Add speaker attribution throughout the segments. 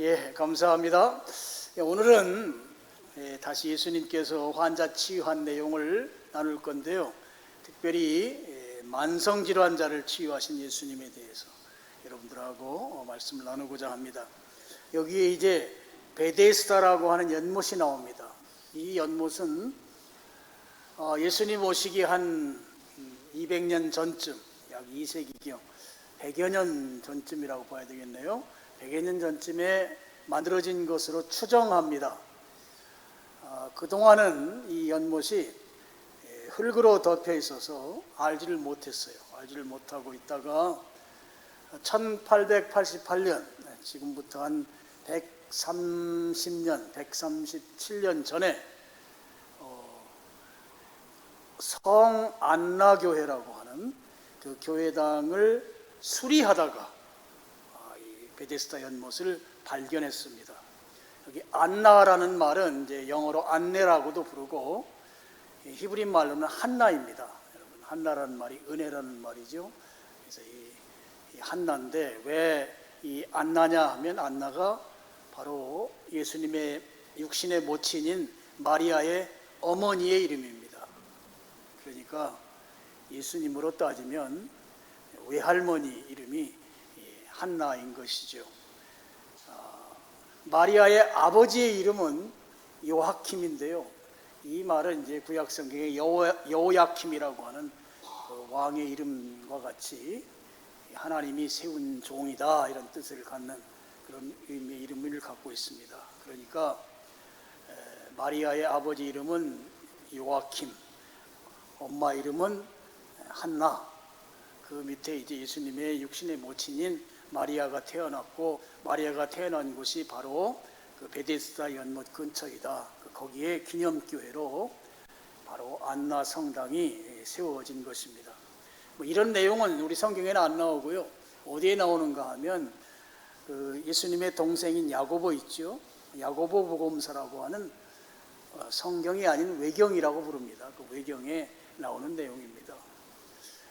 Speaker 1: 예, 감사합니다. 오늘은 다시 예수님께서 환자 치유한 내용을 나눌 건데요. 특별히 만성질환자를 치유하신 예수님에 대해서 여러분들하고 말씀을 나누고자 합니다. 여기에 이제 베데스다라고 하는 연못이 나옵니다. 이 연못은 예수님 오시기 한 200년 전쯤, 약 2세기경, 100여 년 전쯤이라고 봐야 되겠네요. 100여 년 전쯤에 만들어진 것으로 추정합니다. 그동안은 이 연못이 흙으로 덮여 있어서 알지를 못했어요. 알지를 못하고 있다가 1888년, 지금부터 한 130년, 137년 전에 성안나교회라고 하는 그 교회당을 수리하다가 이 베데스다 연못을 발견했습니다. 여기 안나라는 말은 이제 영어로 안내라고도 부르고 히브리 말로는 한나입니다. 여러분, 한나라는 말이 은혜라는 말이죠. 그래서 이 한나인데 왜 이 안나냐 하면 안나가 바로 예수님의 육신의 모친인 마리아의 어머니의 이름입니다. 그러니까 예수님으로 따지면 외할머니 이름이 한나인 것이죠. 마리아의 아버지의 이름은 요하킴인데요. 이 말은 이제 구약 성경의 여호야킴이라고 하는 왕의 이름과 같이 하나님이 세운 종이다 이런 뜻을 갖는 그런 의미의 이름을 갖고 있습니다. 그러니까 마리아의 아버지 이름은 요하킴, 엄마 이름은 한나. 그 밑에 이제 예수님의 육신의 모친인 마리아가 태어났고, 마리아가 태어난 곳이 바로 그 베데스다 연못 근처이다. 거기에 기념교회로 바로 안나 성당이 세워진 것입니다. 뭐 이런 내용은 우리 성경에는 안 나오고요. 어디에 나오는가 하면 그 예수님의 동생인 야고보 있죠. 야고보 복음서라고 하는 성경이 아닌 외경이라고 부릅니다. 그 외경에 나오는 내용입니다.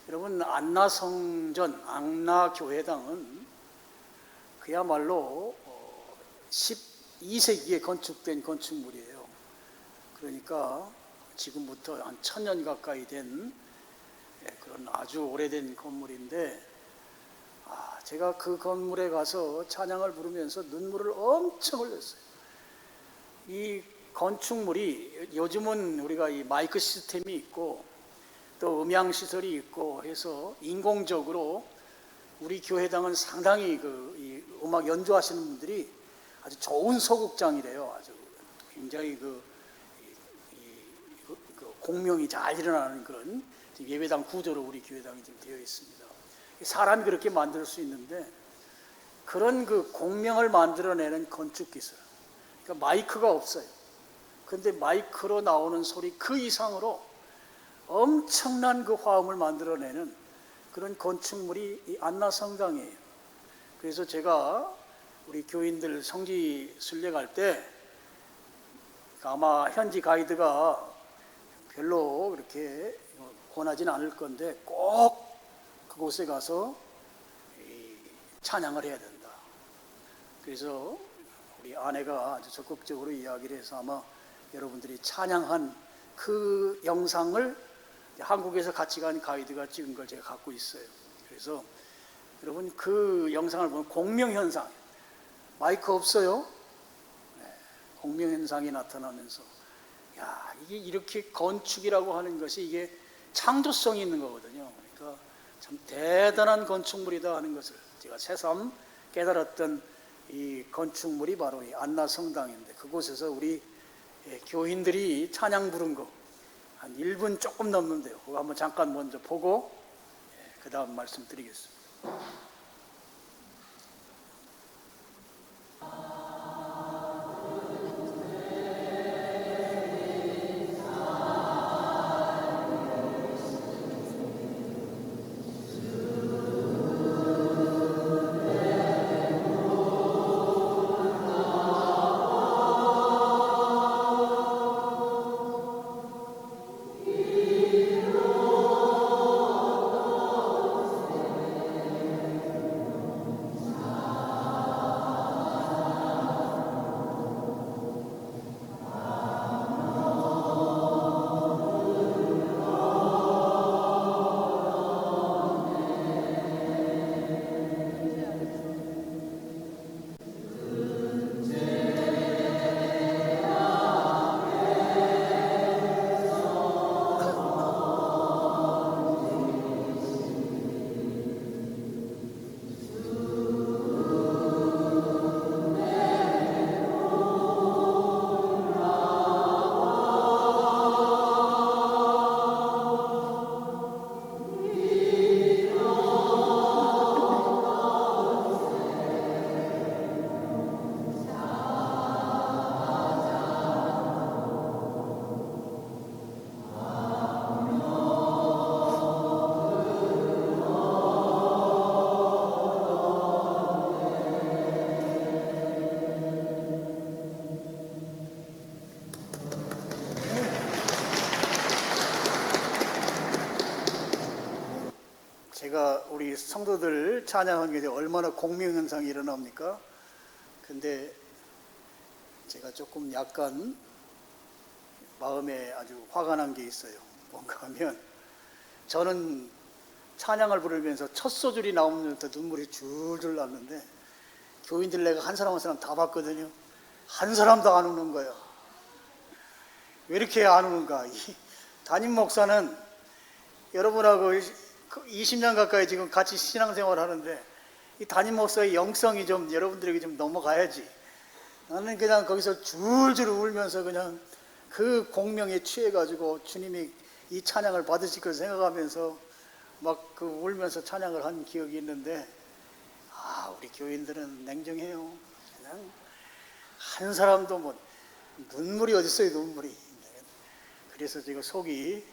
Speaker 1: 여러분, 안나 성전, 안나 교회당은 그야말로 12세기에 건축된 건축물이에요. 그러니까 지금부터 한 1000년 가까이 된 그런 아주 오래된 건물인데, 제가 그 건물에 가서 찬양을 부르면서 눈물을 엄청 흘렸어요. 이 건축물이 요즘은 우리가 이 마이크 시스템이 있고 또 음향 시설이 있고 해서 인공적으로 우리 교회당은 상당히 이 음악 연주하시는 분들이 아주 좋은 소극장이래요. 아주 굉장히 그 공명이 잘 일어나는 그런 예배당 구조로 우리 교회당이 지금 되어 있습니다. 사람이 그렇게 만들 수 있는데 그런 그 공명을 만들어내는 건축 기술. 그러니까 마이크가 없어요. 그런데 마이크로 나오는 소리 그 이상으로 엄청난 그 화음을 만들어내는 그런 건축물이 이 안나 성당이에요. 그래서 제가 우리 교인들 성지 순례갈 때 아마 현지 가이드가 별로 그렇게 권하지는 않을 건데 꼭 그곳에 가서 찬양을 해야 된다. 그래서 우리 아내가 아주 적극적으로 이야기를 해서 아마 여러분들이 찬양한 그 영상을 한국에서 같이 간 가이드가 찍은 걸 제가 갖고 있어요. 그래서 여러분 그 영상을 보면 공명현상, 마이크 없어요. 공명현상이 나타나면서 이게 이렇게 건축이라고 하는 것이 이게 창조성이 있는 거거든요. 그러니까 참 대단한 건축물이다 하는 것을 제가 새삼 깨달았던 이 건축물이 바로 이 안나 성당인데, 그곳에서 우리 교인들이 찬양 부른 거 한 1분 조금 넘는데요. 그거 한번 잠깐 먼저 보고 그 다음 말씀드리겠습니다. 성도들 찬양하는 게 얼마나 공명현상이 일어납니까? 근데 제가 조금 약간 마음에 아주 화가 난 게 있어요. 뭔가 하면 저는 찬양을 부르면서 첫 소절이 나오면서 눈물이 줄줄 났는데 교인들 내가 한 사람 한 사람 다 봤거든요. 한 사람도 안 우는 거예요. 왜 이렇게 안 우는가? 이 담임 목사는 여러분하고 20년 가까이 지금 같이 신앙생활을 하는데 이 담임 목사의 영성이 좀 여러분들에게 좀 넘어가야지. 나는 그냥 거기서 줄줄 울면서 그냥 그 공명에 취해가지고 주님이 이 찬양을 받으실 걸 생각하면서 막 그 울면서 찬양을 한 기억이 있는데, 우리 교인들은 냉정해요. 그냥 한 사람도 뭐 눈물이 어디 있어요, 눈물이. 그래서 제가 속이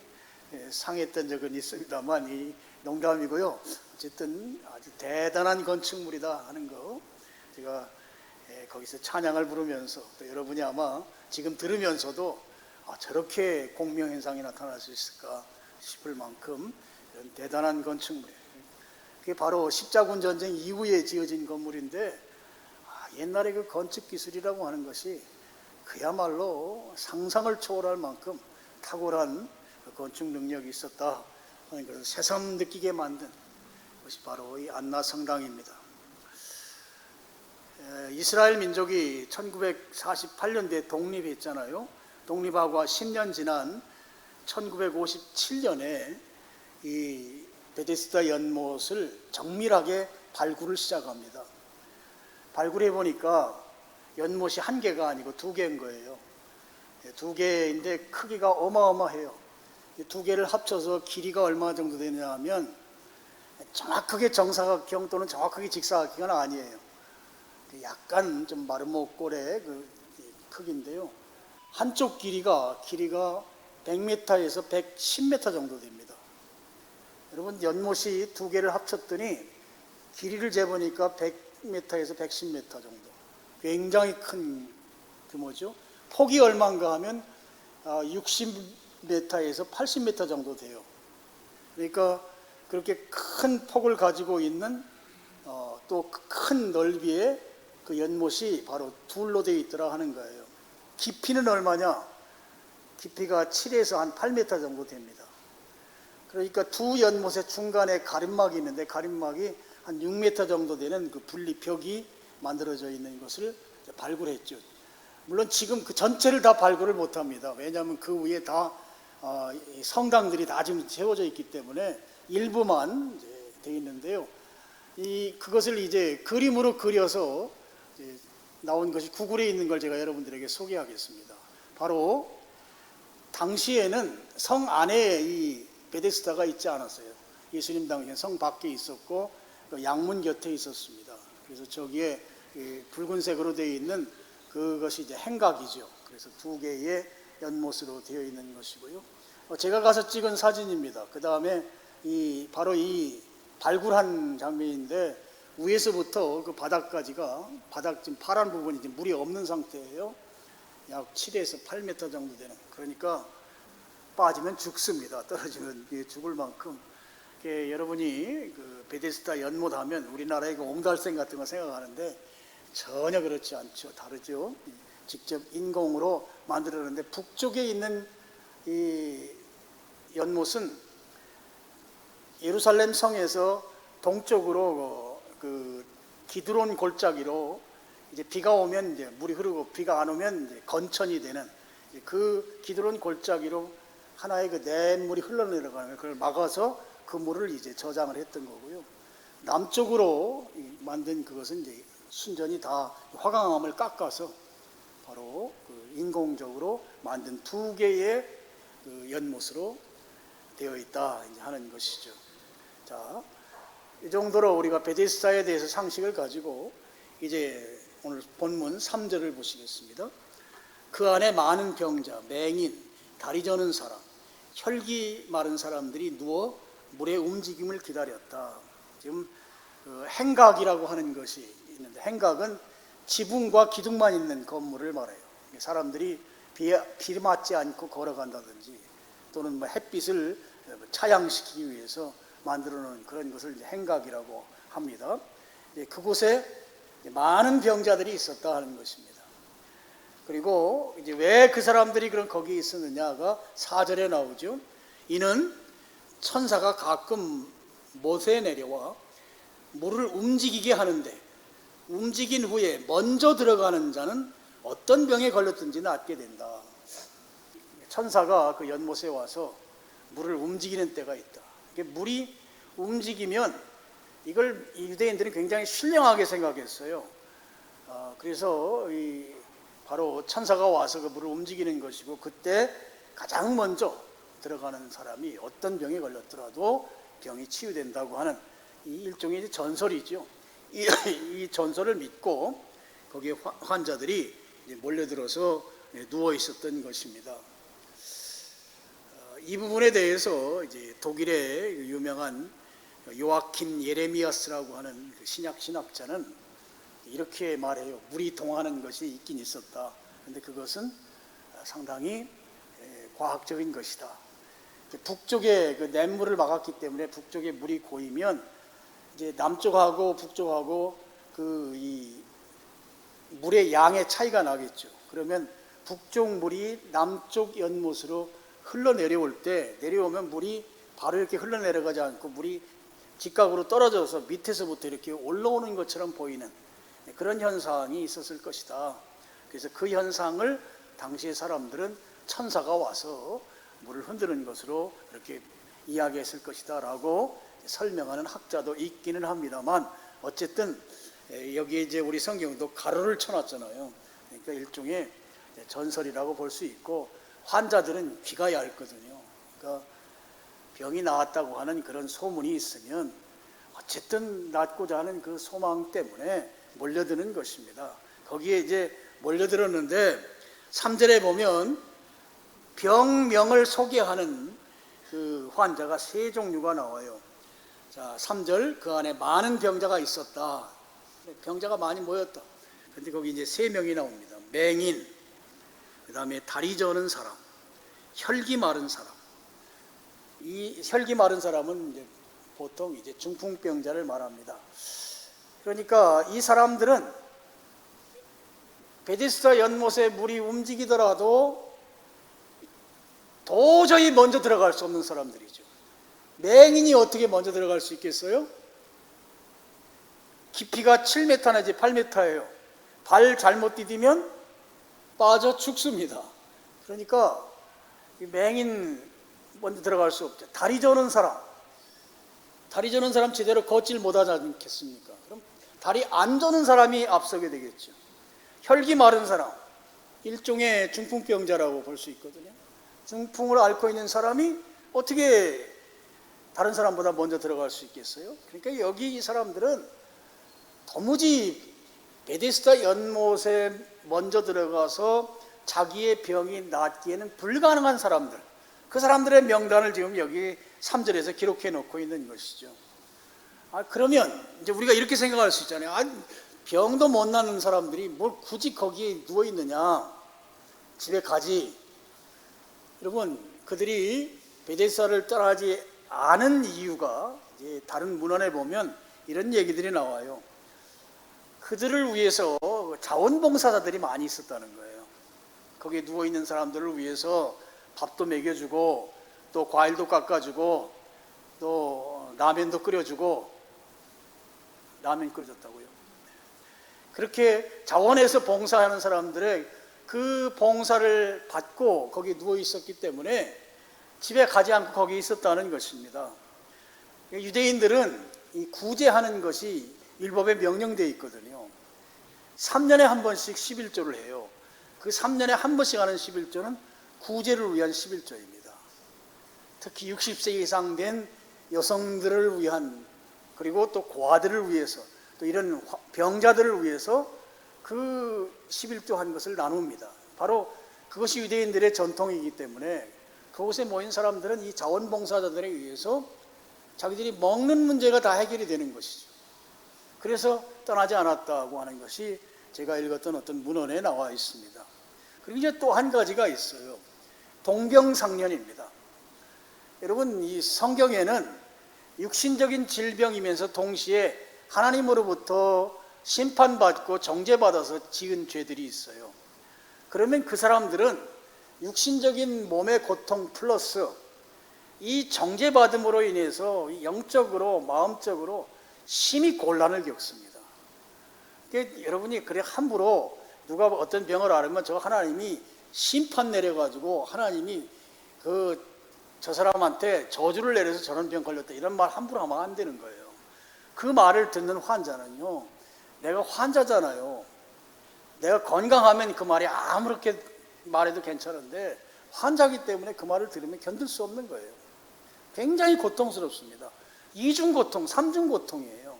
Speaker 1: 상했던 적은 있습니다만 이 농담이고요. 어쨌든 아주 대단한 건축물이다 하는 거 제가 거기서 찬양을 부르면서 또 여러분이 아마 지금 들으면서도 저렇게 공명현상이 나타날 수 있을까 싶을 만큼 이런 대단한 건축물이에요. 그게 바로 십자군 전쟁 이후에 지어진 건물인데 옛날에 그 건축 기술이라고 하는 것이 그야말로 상상을 초월할 만큼 탁월한 건축 능력이 있었다 하는 것을 새삼 느끼게 만든 것이 바로 이 안나 성당입니다. 이스라엘 민족이 1948년도에 독립했잖아요. 독립하고 10년 지난 1957년에 이 베데스다 연못을 정밀하게 발굴을 시작합니다. 발굴해 보니까 연못이 한 개가 아니고 두 개인 거예요. 두 개인데 크기가 어마어마해요. 두 개를 합쳐서 길이가 얼마 정도 되냐 하면 정확하게 정사각형 또는 정확하게 직사각형은 아니에요. 약간 좀 마름모꼴의 그 크기인데요. 한쪽 길이가 100m에서 110m 정도 됩니다. 여러분 연못이 두 개를 합쳤더니 길이를 재보니까 100m에서 110m 정도. 굉장히 큰 규모죠. 폭이 얼마인가 하면 60m에서 80m 정도 돼요. 그러니까 그렇게 큰 폭을 가지고 있는 또 큰 넓이의 그 연못이 바로 둘로 되어 있더라 하는 거예요. 깊이는 얼마냐? 깊이가 7에서 한 8m 정도 됩니다. 그러니까 두 연못의 중간에 가림막이 있는데 가림막이 한 6m 정도 되는 그 분리벽이 만들어져 있는 것을 발굴했죠. 물론 지금 그 전체를 다 발굴을 못합니다. 왜냐하면 그 위에 다 성당들이 다 지금 세워져 있기 때문에 일부만 되어 있는데요. 그것을 이제 그림으로 그려서 이제 나온 것이 구글에 있는 걸 제가 여러분들에게 소개하겠습니다. 바로 당시에는 성 안에 이 베데스다가 있지 않았어요. 예수님 당시에는 성 밖에 있었고 양문 곁에 있었습니다. 그래서 저기에 붉은색으로 되어 있는 그것이 이제 행각이죠. 그래서 두 개의 연못으로 되어 있는 것이고요. 제가 가서 찍은 사진입니다. 그 다음에 바로 이 발굴한 장면인데 위에서부터 그 바닥까지가 바닥 지금 파란 부분이 지금 물이 없는 상태예요. 약 7에서 8m 정도 되는. 그러니까 빠지면 죽습니다. 떨어지면 죽을 만큼. 여러분이 그 베데스다 연못 하면 우리나라의 그 옹달샘 같은 거 생각하는데 전혀 그렇지 않죠. 다르죠. 직접 인공으로 만들었는데 북쪽에 있는 이 연못은 예루살렘 성에서 동쪽으로 그 기드론 골짜기로 이제 비가 오면 이제 물이 흐르고 비가 안 오면 이제 건천이 되는 그 기드론 골짜기로 하나의 그 냇물이 흘러내려가는 그걸 막아서 그 물을 이제 저장을 했던 거고요. 남쪽으로 만든 그것은 이제 순전히 다 화강암을 깎아서 바로 그 인공적으로 만든 두 개의 그 연못으로 되어 있다 하는 것이죠. 자, 이 정도로 우리가 베데스다에 대해서 상식을 가지고 이제 오늘 본문 3절을 보시겠습니다. 그 안에 많은 병자, 맹인, 다리 저는 사람, 혈기 마른 사람들이 누워 물의 움직임을 기다렸다. 지금 그 행각이라고 하는 것이 있는데 행각은 지붕과 기둥만 있는 건물을 말해요. 사람들이 비 맞지 않고 걸어간다든지 또는 뭐 햇빛을 차양시키기 위해서 만들어 놓은 그런 것을 이제 행각이라고 합니다. 그곳에 많은 병자들이 있었다 하는 것입니다. 그리고 이제 왜 그 사람들이 그런 거기에 있었느냐가 4절에 나오죠. 이는 천사가 가끔 못에 내려와 물을 움직이게 하는데 움직인 후에 먼저 들어가는 자는 어떤 병에 걸렸든지 낫게 된다. 천사가 그 연못에 와서 물을 움직이는 때가 있다. 물이 움직이면 이걸 유대인들은 굉장히 신령하게 생각했어요. 그래서 바로 천사가 와서 그 물을 움직이는 것이고, 그때 가장 먼저 들어가는 사람이 어떤 병에 걸렸더라도 병이 치유된다고 하는 이 일종의 전설이죠. 이 전설을 믿고 거기에 환자들이 몰려들어서 누워 있었던 것입니다. 이 부분에 대해서 이제 독일의 유명한 요아킴 예레미야스라고 하는 신약 신학자는 이렇게 말해요. 물이 동하는 것이 있긴 있었다. 그런데 그것은 상당히 과학적인 것이다. 북쪽에 그 냇물을 막았기 때문에 북쪽에 물이 고이면 이제 남쪽하고 북쪽하고 이 물의 양의 차이가 나겠죠. 그러면 북쪽 물이 남쪽 연못으로 흘러내려올 때, 내려오면 물이 바로 이렇게 흘러내려가지 않고 물이 직각으로 떨어져서 밑에서부터 이렇게 올라오는 것처럼 보이는 그런 현상이 있었을 것이다. 그래서 그 현상을 당시의 사람들은 천사가 와서 물을 흔드는 것으로 그렇게 이야기했을 것이다 라고 설명하는 학자도 있기는 합니다만, 어쨌든 여기에 이제 우리 성경도 가로를 쳐놨잖아요. 그러니까 일종의 전설이라고 볼 수 있고, 환자들은 귀가 얇거든요. 그러니까 병이 나았다고 하는 그런 소문이 있으면 어쨌든 낫고자 하는 그 소망 때문에 몰려드는 것입니다. 거기에 이제 몰려들었는데 3절에 보면 병명을 소개하는 그 환자가 세 종류가 나와요. 자, 3절, 그 안에 많은 병자가 있었다. 병자가 많이 모였다. 그런데 거기 이제 세 명이 나옵니다. 맹인, 그 다음에 다리 저는 사람, 혈기 마른 사람. 이 혈기 마른 사람은 이제 보통 이제 중풍병자를 말합니다. 그러니까 이 사람들은 베데스다 연못에 물이 움직이더라도 도저히 먼저 들어갈 수 없는 사람들이죠. 맹인이 어떻게 먼저 들어갈 수 있겠어요? 깊이가 7m 내지 8m예요. 발 잘못 디디면 빠져 죽습니다. 그러니까 맹인 먼저 들어갈 수 없죠. 다리 저는 사람 제대로 걷질 못하지 않겠습니까? 그럼 다리 안 저는 사람이 앞서게 되겠죠. 혈기 마른 사람, 일종의 중풍병자라고 볼 수 있거든요. 중풍을 앓고 있는 사람이 어떻게 다른 사람보다 먼저 들어갈 수 있겠어요? 그러니까 여기 이 사람들은 도무지 베데스다 연못에 먼저 들어가서 자기의 병이 낫기에는 불가능한 사람들, 그 사람들의 명단을 지금 여기 3절에서 기록해 놓고 있는 것이죠. 그러면 이제 우리가 이렇게 생각할 수 있잖아요. 병도 못 낫는 사람들이 뭘 굳이 거기에 누워 있느냐, 집에 가지. 여러분, 그들이 베데스다를 떠나지 않은 이유가 이제 다른 문헌에 보면 이런 얘기들이 나와요. 그들을 위해서 자원봉사자들이 많이 있었다는 거예요. 거기에 누워 있는 사람들을 위해서 밥도 먹여주고, 또 과일도 깎아주고, 또 라면도 끓여주고. 라면 끓여줬다고요? 그렇게 자원해서 봉사하는 사람들의 그 봉사를 받고 거기 누워 있었기 때문에 집에 가지 않고 거기 있었다는 것입니다. 유대인들은 이 구제하는 것이 율법에 명령되어 있거든요. 3년에 한 번씩 11조를 해요. 그 3년에 한 번씩 하는 11조는 구제를 위한 11조입니다. 특히 60세 이상 된 여성들을 위한, 그리고 또 고아들을 위해서, 또 이런 병자들을 위해서 그 11조 한 것을 나눕니다. 바로 그것이 유대인들의 전통이기 때문에 그곳에 모인 사람들은 이 자원봉사자들에 의해서 자기들이 먹는 문제가 다 해결이 되는 것이죠. 그래서 떠나지 않았다고 하는 것이 제가 읽었던 어떤 문헌에 나와 있습니다. 그리고 이제 또 한 가지가 있어요. 동병상련입니다. 여러분, 이 성경에는 육신적인 질병이면서 동시에 하나님으로부터 심판받고 정죄받아서 지은 죄들이 있어요. 그러면 그 사람들은 육신적인 몸의 고통 플러스 이 정죄받음으로 인해서 영적으로 마음적으로 심히 곤란을 겪습니다. 그러니까 여러분이 그래 함부로 누가 어떤 병을 앓으면 저 하나님이 심판 내려가지고 하나님이 저 사람한테 저주를 내려서 저런 병 걸렸다 이런 말 함부로 하면 안 되는 거예요. 그 말을 듣는 환자는요, 내가 환자잖아요. 내가 건강하면 그 말이 아무렇게 말해도 괜찮은데 환자이기 때문에 그 말을 들으면 견딜 수 없는 거예요. 굉장히 고통스럽습니다. 이중 고통, 삼중 고통이에요.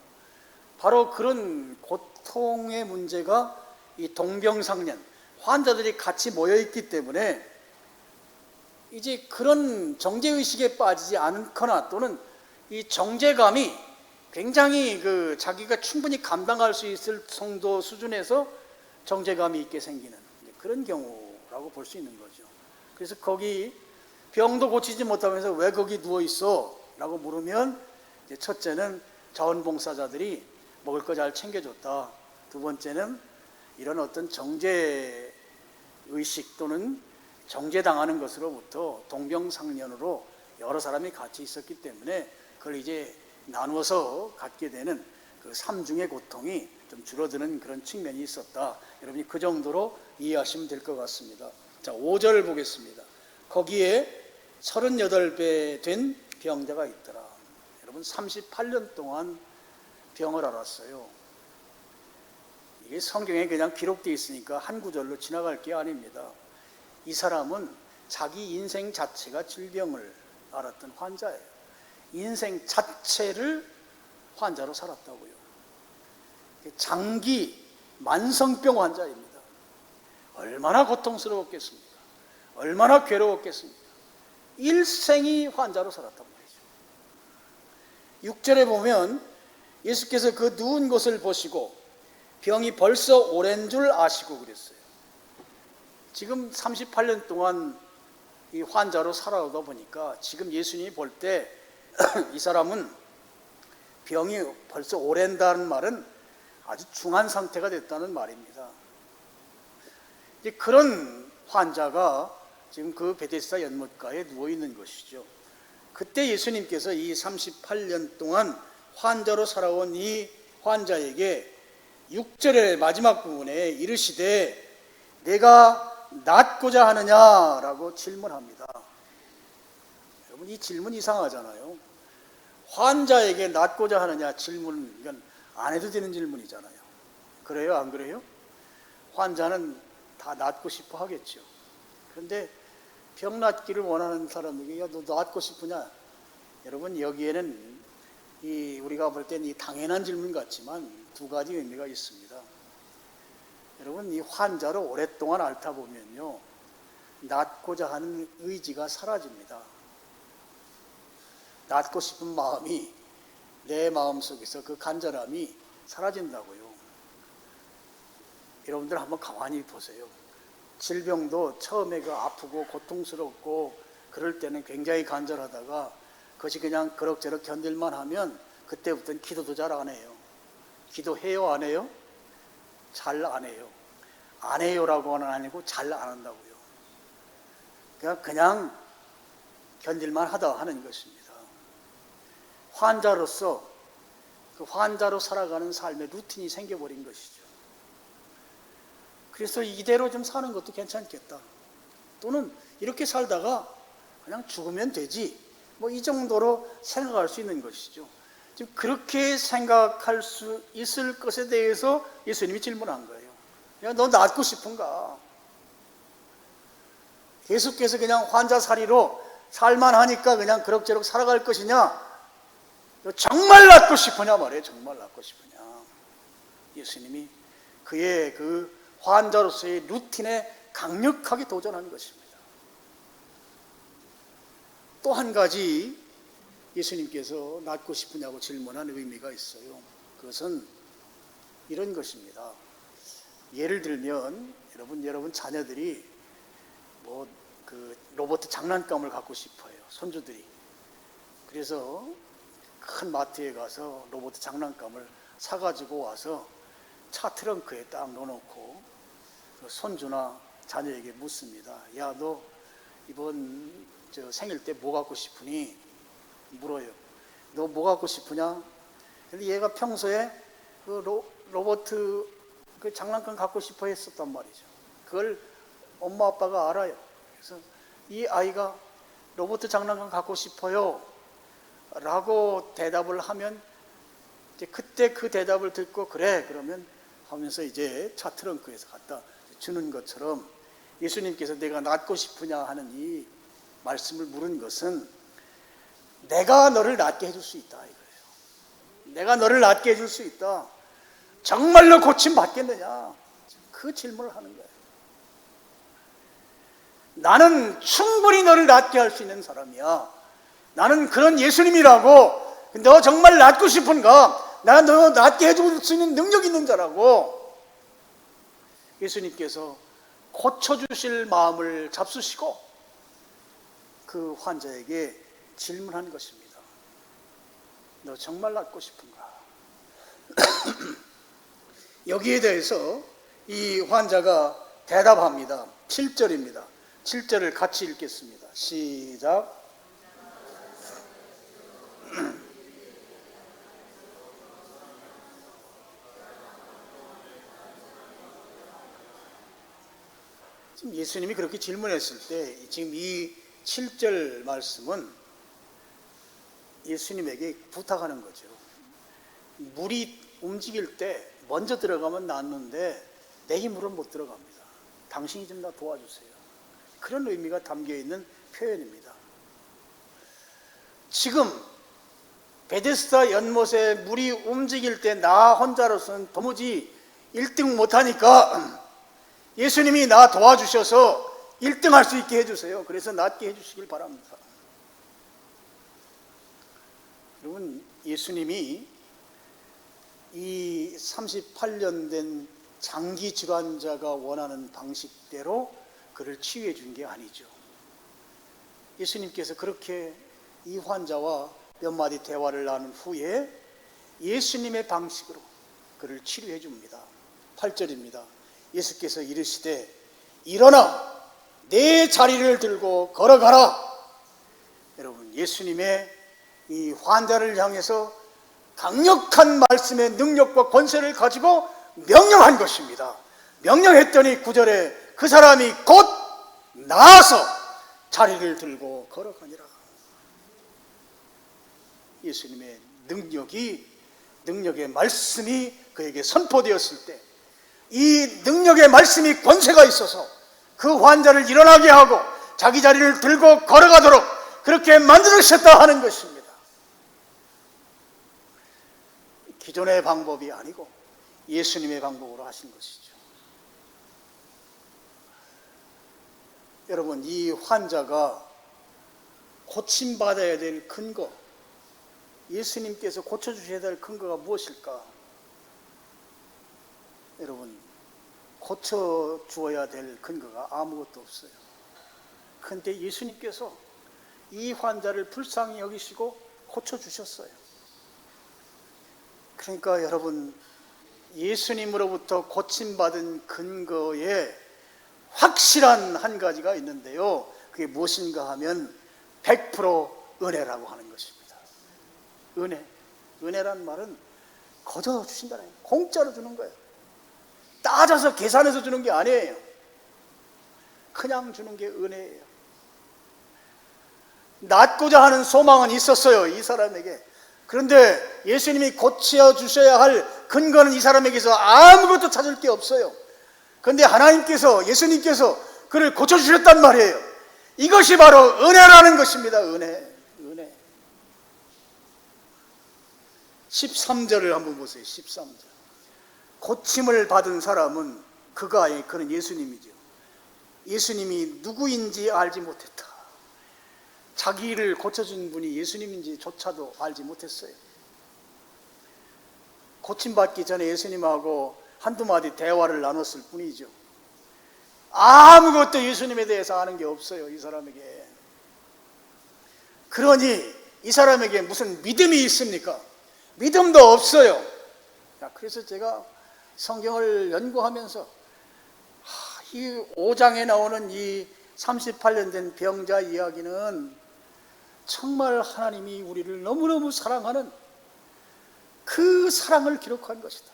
Speaker 1: 바로 그런 고통의 문제가 이 동병상련, 환자들이 같이 모여있기 때문에 이제 그런 정죄의식에 빠지지 않거나 또는 이 정죄감이 굉장히 자기가 충분히 감당할 수 있을 정도 수준에서 정죄감이 있게 생기는 그런 경우라고 볼 수 있는 거죠. 그래서 거기 병도 고치지 못하면서 왜 거기 누워있어? 라고 물으면 첫째는 자원봉사자들이 먹을 거 잘 챙겨줬다. 두 번째는 이런 어떤 정죄의식 또는 정죄당하는 것으로부터 동병상련으로 여러 사람이 같이 있었기 때문에 그걸 이제 나누어서 갖게 되는 그 삼중의 고통이 좀 줄어드는 그런 측면이 있었다. 여러분이 그 정도로 이해하시면 될 것 같습니다. 자, 5절 보겠습니다. 거기에 38배 된 병자가 있더라. 여러분 38년 동안 병을 앓았어요. 이게 성경에 그냥 기록되어 있으니까 한 구절로 지나갈 게 아닙니다. 이 사람은 자기 인생 자체가 질병을 앓았던 환자예요. 인생 자체를 환자로 살았다고요. 장기 만성병 환자입니다. 얼마나 고통스러웠겠습니까? 얼마나 괴로웠겠습니까? 일생이 환자로 살았단 말이죠. 6절에 보면 예수께서 그 누운 것을 보시고 병이 벌써 오랜 줄 아시고 그랬어요. 지금 38년 동안 이 환자로 살아오다 보니까 지금 예수님이 볼 때 이 사람은 병이 벌써 오랜다는 말은 아주 중한 상태가 됐다는 말입니다. 이제 그런 환자가 지금 그 베데스다 연못가에 누워 있는 것이죠. 그때 예수님께서 이 38년 동안 환자로 살아온 이 환자에게 6절의 마지막 부분에 이르시되 내가 낫고자 하느냐라고 질문합니다. 여러분 이 질문 이상하잖아요. 환자에게 낫고자 하느냐 질문, 이건 안 해도 되는 질문이잖아요. 그래요? 안 그래요? 환자는 다 낫고 싶어 하겠죠. 그런데 병 낫기를 원하는 사람에게 야, 너 낫고 싶으냐? 여러분 여기에는 우리가 볼 때는 이 당연한 질문 같지만 두 가지 의미가 있습니다. 여러분 이 환자로 오랫동안 앓다 보면요, 낫고자 하는 의지가 사라집니다. 낫고 싶은 마음이 내 마음속에서 그 간절함이 사라진다고요. 여러분들 한번 가만히 보세요. 질병도 처음에 아프고 고통스럽고 그럴 때는 굉장히 간절하다가 그것이 그냥 그럭저럭 견딜만 하면 그때부터는 기도도 잘 안 해요. 기도해요? 안 해요? 잘 안 해요. 안 해요라고는 아니고 잘 안 한다고요. 그냥 견딜만 하다 하는 것입니다. 환자로서 그 환자로 살아가는 삶의 루틴이 생겨버린 것이죠. 그래서 이대로 좀 사는 것도 괜찮겠다. 또는 이렇게 살다가 그냥 죽으면 되지. 뭐 이 정도로 생각할 수 있는 것이죠. 지금 그렇게 생각할 수 있을 것에 대해서 예수님이 질문한 거예요. 야, 너 낫고 싶은가? 계속해서 그냥 환자살이로 살만하니까 그냥 그럭저럭 살아갈 것이냐? 너 정말 낫고 싶으냐 말이에요. 정말 낫고 싶으냐? 예수님이 그의 그 환자로서의 루틴에 강력하게 도전한 것입니다. 또 한 가지 예수님께서 낫고 싶으냐고 질문한 의미가 있어요. 그것은 이런 것입니다. 예를 들면 여러분 자녀들이 그 로봇 장난감을 갖고 싶어요. 손주들이. 그래서 큰 마트에 가서 로봇 장난감을 사가지고 와서 차 트렁크에 딱 넣어놓고 손주나 자녀에게 묻습니다. 야, 너 이번 생일 때 뭐 갖고 싶으니? 물어요. 너 뭐 갖고 싶으냐? 근데 얘가 평소에 그 로봇 그 장난감 갖고 싶어 했었단 말이죠. 그걸 엄마 아빠가 알아요. 그래서 이 아이가 로봇 장난감 갖고 싶어요 라고 대답을 하면 이제 그때 그 대답을 듣고 그래 그러면 하면서 이제 차 트렁크에서 갖다 주는 것처럼 예수님께서 내가 낫고 싶으냐 하는 이 말씀을 물은 것은 내가 너를 낫게 해줄 수 있다 이거예요. 내가 너를 낫게 해줄 수 있다. 정말로 고침 받겠느냐? 그 질문을 하는 거예요. 나는 충분히 너를 낫게 할 수 있는 사람이야. 나는 그런 예수님이라고. 너 정말 낫고 싶은가? 나는 너 낫게 해줄 수 있는 능력 있는 자라고. 예수님께서 고쳐주실 마음을 잡수시고 그 환자에게 질문한 것입니다. 너 정말 낫고 싶은가? 여기에 대해서 이 환자가 대답합니다. 7절입니다. 7절을 같이 읽겠습니다. 시작. 지금 예수님이 그렇게 질문했을 때 지금 이 7절 말씀은 예수님에게 부탁하는 거죠. 물이 움직일 때 먼저 들어가면 낫는데 내 힘으로는 못 들어갑니다. 당신이 좀 나 도와주세요. 그런 의미가 담겨있는 표현입니다. 지금 베데스다 연못에 물이 움직일 때 나 혼자로서는 도무지 1등 못하니까 예수님이 나 도와주셔서 1등 할 수 있게 해주세요. 그래서 낫게 해주시길 바랍니다. 여러분, 예수님이 이 38년 된 장기 질환자가 원하는 방식대로 그를 치유해 준 게 아니죠. 예수님께서 그렇게 이 환자와 몇 마디 대화를 나눈 후에 예수님의 방식으로 그를 치료해 줍니다. 8절입니다. 예수께서 이르시되 일어나 내 자리를 들고 걸어가라. 여러분, 예수님의 이 환자를 향해서 강력한 말씀의 능력과 권세를 가지고 명령한 것입니다. 명령했더니 9절에 그 사람이 곧 나아서 자리를 들고 걸어가니라. 예수님의 능력의 말씀이 그에게 선포되었을 때 이 능력의 말씀이 권세가 있어서 그 환자를 일어나게 하고 자기 자리를 들고 걸어가도록 그렇게 만들으셨다 하는 것입니다. 기존의 방법이 아니고 예수님의 방법으로 하신 것이죠. 여러분, 이 환자가 고침받아야 될 근거, 예수님께서 고쳐주셔야 될 근거가 무엇일까? 여러분, 고쳐주어야 될 근거가 아무것도 없어요. 그런데 예수님께서 이 환자를 불쌍히 여기시고 고쳐주셨어요. 그러니까 여러분, 예수님으로부터 고침받은 근거에 확실한 한 가지가 있는데요. 그게 무엇인가 하면 100% 은혜라고 하는 것입니다. 은혜란 말은 거저 주신다는 거예요. 공짜로 주는 거예요. 따져서 계산해서 주는 게 아니에요. 그냥 주는 게 은혜예요. 낫고자 하는 소망은 있었어요, 이 사람에게. 그런데 예수님이 고쳐주셔야 할 근거는 이 사람에게서 아무것도 찾을 게 없어요. 그런데 하나님께서, 예수님께서 그를 고쳐주셨단 말이에요. 이것이 바로 은혜라는 것입니다. 은혜. 13절을 한번 보세요. 13절. 고침을 받은 사람은 그는 예수님이죠. 예수님이 누구인지 알지 못했다. 자기를 고쳐준 분이 예수님인지조차도 알지 못했어요. 고침받기 전에 예수님하고 한두 마디 대화를 나눴을 뿐이죠. 아무것도 예수님에 대해서 아는 게 없어요, 이 사람에게. 그러니 이 사람에게 무슨 믿음이 있습니까? 믿음도 없어요. 그래서 제가 성경을 연구하면서 이 5장에 나오는 이 38년 된 병자 이야기는 정말 하나님이 우리를 너무너무 사랑하는 그 사랑을 기록한 것이다.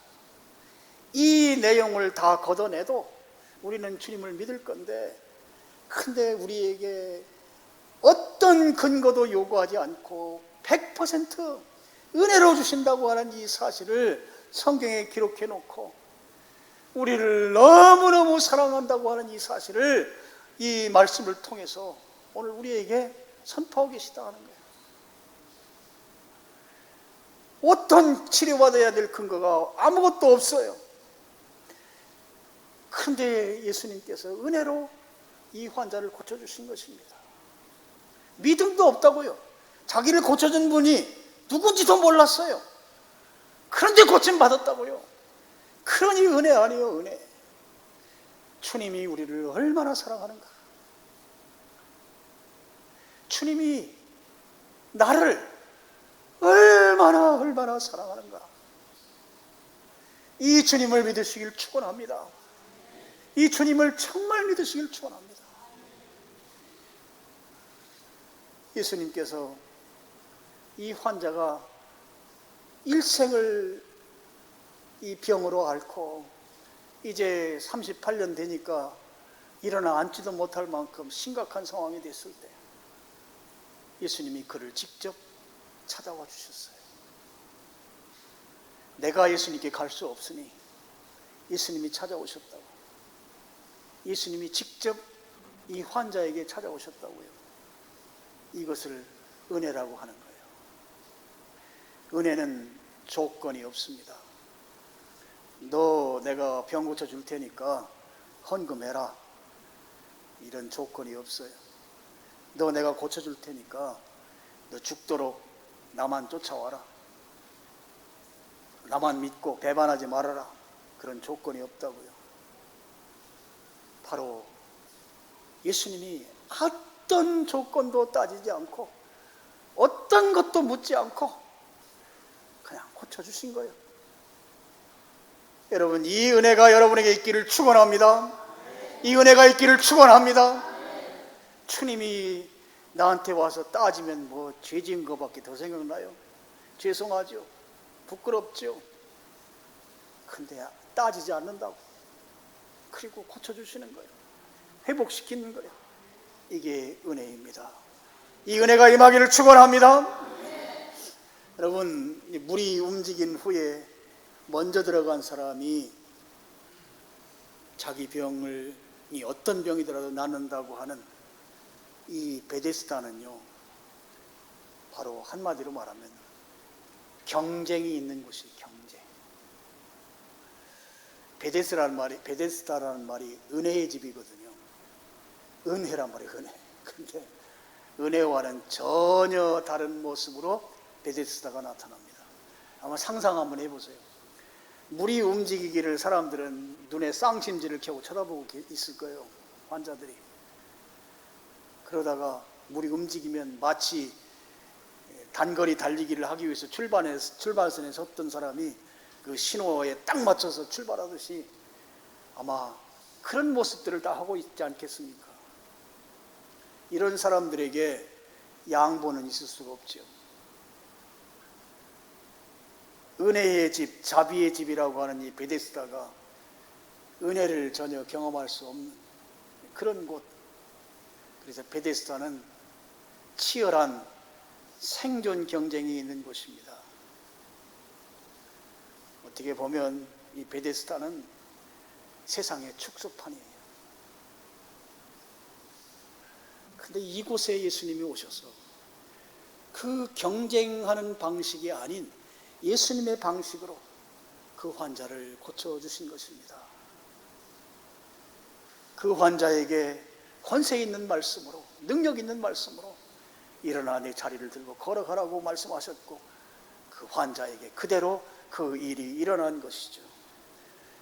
Speaker 1: 이 내용을 다 걷어내도 우리는 주님을 믿을 건데, 근데 우리에게 어떤 근거도 요구하지 않고 100% 은혜로 주신다고 하는 이 사실을 성경에 기록해 놓고 우리를 너무너무 사랑한다고 하는 이 사실을 이 말씀을 통해서 오늘 우리에게 선포하고 계시다 하는 거예요. 어떤 치료받아야 될 근거가 아무것도 없어요. 그런데 예수님께서 은혜로 이 환자를 고쳐주신 것입니다. 믿음도 없다고요. 자기를 고쳐준 분이 누군지도 몰랐어요. 그런데 고침받았다고요. 그러니 은혜 아니에요, 은혜. 주님이 우리를 얼마나 사랑하는가. 주님이 나를 얼마나 사랑하는가. 이 주님을 믿으시길 축원합니다. 이 주님을 정말 믿으시길 축원합니다. 예수님께서 이 환자가 일생을 이 병으로 앓고 이제 38년 되니까 일어나 앉지도 못할 만큼 심각한 상황이 됐을 때 예수님이 그를 직접 찾아와 주셨어요. 내가 예수님께 갈 수 없으니 예수님이 찾아오셨다고. 예수님이 직접 이 환자에게 찾아오셨다고요. 이것을 은혜라고 하는 거예요. 은혜는 조건이 없습니다. 너 내가 병 고쳐줄 테니까 헌금해라, 이런 조건이 없어요. 너 내가 고쳐줄 테니까 너 죽도록 나만 쫓아와라, 나만 믿고 배반하지 말아라, 그런 조건이 없다고요. 바로 예수님이 어떤 조건도 따지지 않고 어떤 것도 묻지 않고 그냥 고쳐주신 거예요. 여러분, 이 은혜가 여러분에게 있기를 축원합니다. 이 은혜가 있기를 축원합니다. 주님이 나한테 와서 따지면 뭐 죄 지은 것밖에 더 생각나요? 죄송하죠, 부끄럽죠. 근데 따지지 않는다고. 그리고 고쳐주시는 거예요. 회복시키는 거예요. 이게 은혜입니다. 이 은혜가 임하기를 축원합니다. 여러분, 물이 움직인 후에 먼저 들어간 사람이 자기 병을 어떤 병이더라도 낫는다고 하는 이 베데스다는요, 바로 한마디로 말하면 경쟁이 있는 곳이에요. 경쟁. 베데스다라는 말이 은혜의 집이거든요. 은혜란 말이에요, 은혜. 근데 은혜와는 전혀 다른 모습으로 베데스다가 나타납니다. 아마 상상 한번 해보세요. 물이 움직이기를 사람들은 눈에 쌍심지를 켜고 쳐다보고 있을 거예요, 환자들이. 그러다가 물이 움직이면 마치 단거리 달리기를 하기 위해서 출발선에 섰던 사람이 그 신호에 딱 맞춰서 출발하듯이 아마 그런 모습들을 다 하고 있지 않겠습니까? 이런 사람들에게 양보는 있을 수가 없죠. 은혜의 집, 자비의 집이라고 하는 이 베데스다가 은혜를 전혀 경험할 수 없는 그런 곳. 그래서 베데스다는 치열한 생존 경쟁이 있는 곳입니다. 어떻게 보면 이 베데스다는 세상의 축소판이에요. 근데 이곳에 예수님이 오셔서 그 경쟁하는 방식이 아닌 예수님의 방식으로 그 환자를 고쳐주신 것입니다. 그 환자에게 권세 있는 말씀으로, 능력 있는 말씀으로 일어나 내 자리를 들고 걸어가라고 말씀하셨고, 그 환자에게 그대로 그 일이 일어난 것이죠.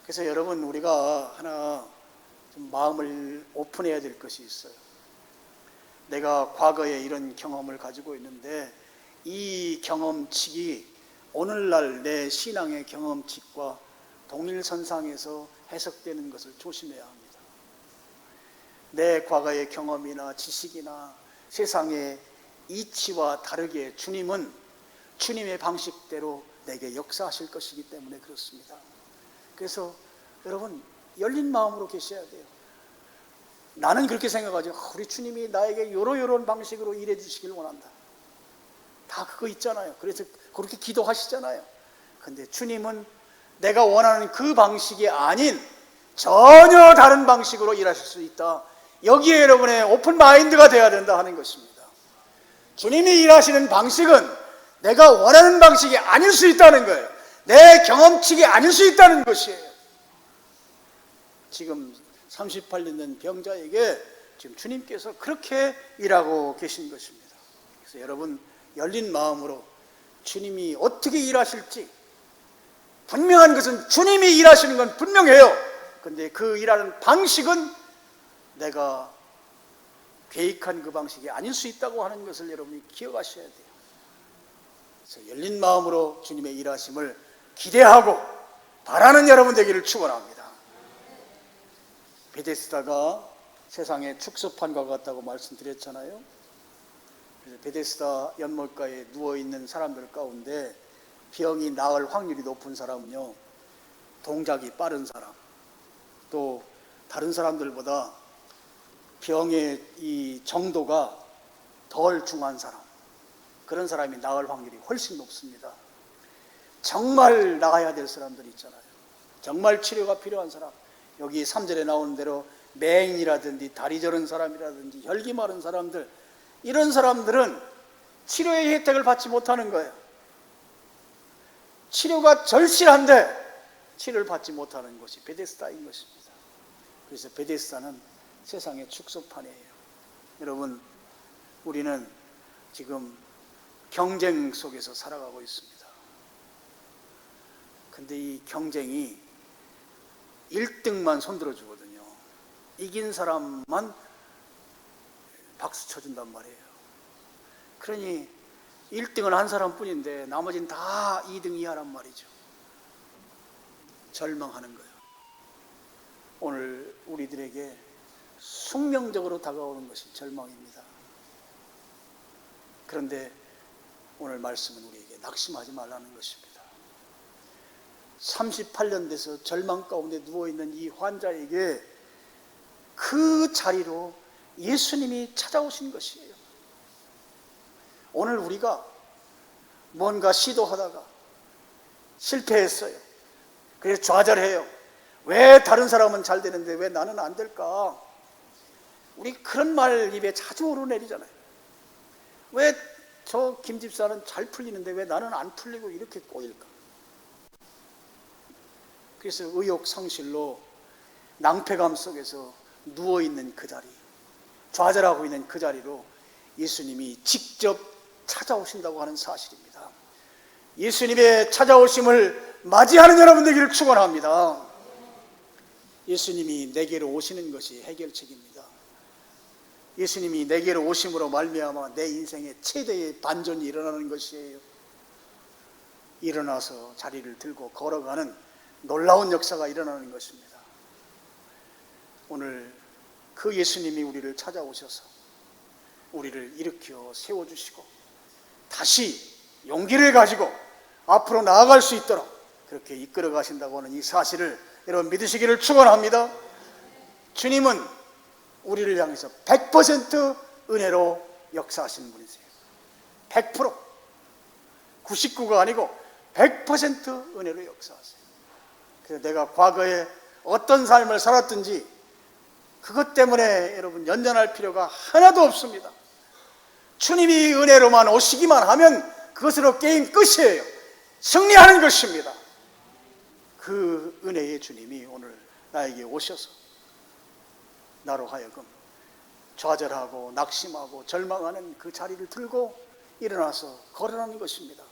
Speaker 1: 그래서 여러분, 우리가 하나 좀 마음을 오픈해야 될 것이 있어요. 내가 과거에 이런 경험을 가지고 있는데 이 경험칙이 오늘날 내 신앙의 경험칙과 동일선상에서 해석되는 것을 조심해야 합니다. 내 과거의 경험이나 지식이나 세상의 이치와 다르게 주님은 주님의 방식대로 내게 역사하실 것이기 때문에 그렇습니다. 그래서 여러분 열린 마음으로 계셔야 돼요. 나는 그렇게 생각하죠. 우리 주님이 나에게 요런 방식으로 일해 주시길 원한다. 다 그거 있잖아요. 그래서 그렇게 기도하시잖아요. 근데 주님은 내가 원하는 그 방식이 아닌 전혀 다른 방식으로 일하실 수 있다. 여기에 여러분의 오픈 마인드가 되어야 된다 하는 것입니다. 주님이 일하시는 방식은 내가 원하는 방식이 아닐 수 있다는 거예요. 내 경험칙이 아닐 수 있다는 것이에요. 지금 38년 된 병자에게 지금 주님께서 그렇게 일하고 계신 것입니다. 그래서 여러분 열린 마음으로 주님이 어떻게 일하실지, 분명한 것은 주님이 일하시는 건 분명해요. 그런데 그 일하는 방식은 내가 계획한 그 방식이 아닐 수 있다고 하는 것을 여러분이 기억하셔야 돼요. 그래서 열린 마음으로 주님의 일하심을 기대하고 바라는 여러분 되기를 축원합니다. 베데스다가 세상의 축소판과 같다고 말씀드렸잖아요. 그래서 베데스다 연못가에 누워있는 사람들 가운데 병이 나을 확률이 높은 사람은요, 동작이 빠른 사람, 또 다른 사람들보다 병의 이 정도가 덜 중한 사람, 그런 사람이 나을 확률이 훨씬 높습니다. 정말 나아야 될 사람들이 있잖아요. 정말 치료가 필요한 사람, 여기 3절에 나오는 대로 맹이라든지 다리 저른 사람이라든지 혈기 마른 사람들, 이런 사람들은 치료의 혜택을 받지 못하는 거예요. 치료가 절실한데 치료를 받지 못하는 것이 베데스다인 것입니다. 그래서 베데스다는 세상의 축소판이에요. 여러분, 우리는 지금 경쟁 속에서 살아가고 있습니다. 근데 이 경쟁이 1등만 손들어 주거든요. 이긴 사람만 박수 쳐준단 말이에요. 그러니 1등은 한 사람뿐인데 나머지는 다 2등 이하란 말이죠. 절망하는 거예요. 오늘 우리들에게 숙명적으로 다가오는 것이 절망입니다. 그런데 오늘 말씀은 우리에게 낙심하지 말라는 것입니다. 38년 돼서 절망 가운데 누워있는 이 환자에게 그 자리로 예수님이 찾아오신 것이에요. 오늘 우리가 뭔가 시도하다가 실패했어요. 그래서 좌절해요. 왜 다른 사람은 잘 되는데 왜 나는 안 될까? 우리 그런 말 입에 자주 오르내리잖아요. 왜 저 김 집사는 잘 풀리는데 왜 나는 안 풀리고 이렇게 꼬일까? 그래서 의욕상실로 낭패감 속에서 누워있는 그 자리, 좌절하고 있는 그 자리로 예수님이 직접 찾아오신다고 하는 사실입니다. 예수님의 찾아오심을 맞이하는 여러분 되기를 축원합니다. 예수님이 내게로 오시는 것이 해결책입니다. 예수님이 내게로 오심으로 말미암아 내 인생의 최대의 반전이 일어나는 것이에요. 일어나서 자리를 들고 걸어가는 놀라운 역사가 일어나는 것입니다. 오늘 그 예수님이 우리를 찾아오셔서 우리를 일으켜 세워주시고 다시 용기를 가지고 앞으로 나아갈 수 있도록 그렇게 이끌어 가신다고 하는 이 사실을 여러분 믿으시기를 축원합니다. 주님은 우리를 향해서 100% 은혜로 역사하시는 분이세요. 100%, 99가 아니고 100% 은혜로 역사하세요. 그래서 내가 과거에 어떤 삶을 살았든지 그것 때문에 여러분 연연할 필요가 하나도 없습니다. 주님이 은혜로만 오시기만 하면 그것으로 게임 끝이에요. 승리하는 것입니다. 그 은혜의 주님이 오늘 나에게 오셔서 나로 하여금 좌절하고 낙심하고 절망하는 그 자리를 들고 일어나서 걸으라는 것입니다.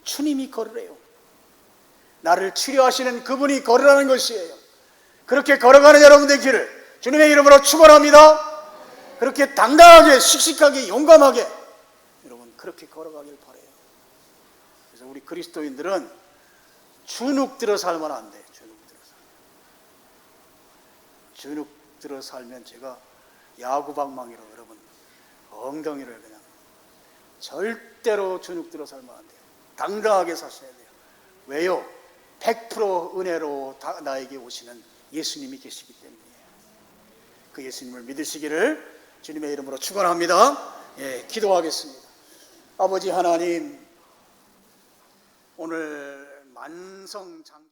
Speaker 1: 주님이 걸으래요. 나를 치료하시는 그분이 걸으라는 것이에요. 그렇게 걸어가는 여러분의 길을 주님의 이름으로 축원합니다. 그렇게 당당하게 씩씩하게 용감하게 여러분 그렇게 걸어가길 바랍니다. 그래서 우리 그리스도인들은 주눅 들어 살면 안 돼. 주눅 들어 살면 제가 야구방망이로 여러분 엉덩이를 그냥 절대로 주눅 들어 살면 안 돼요. 당당하게 사셔야 돼요. 왜요? 100% 은혜로 나에게 오시는 예수님이 계시기 때문이에요. 그 예수님을 믿으시기를 주님의 이름으로 축원합니다. 예, 기도하겠습니다. 아버지 하나님, 오늘 만성장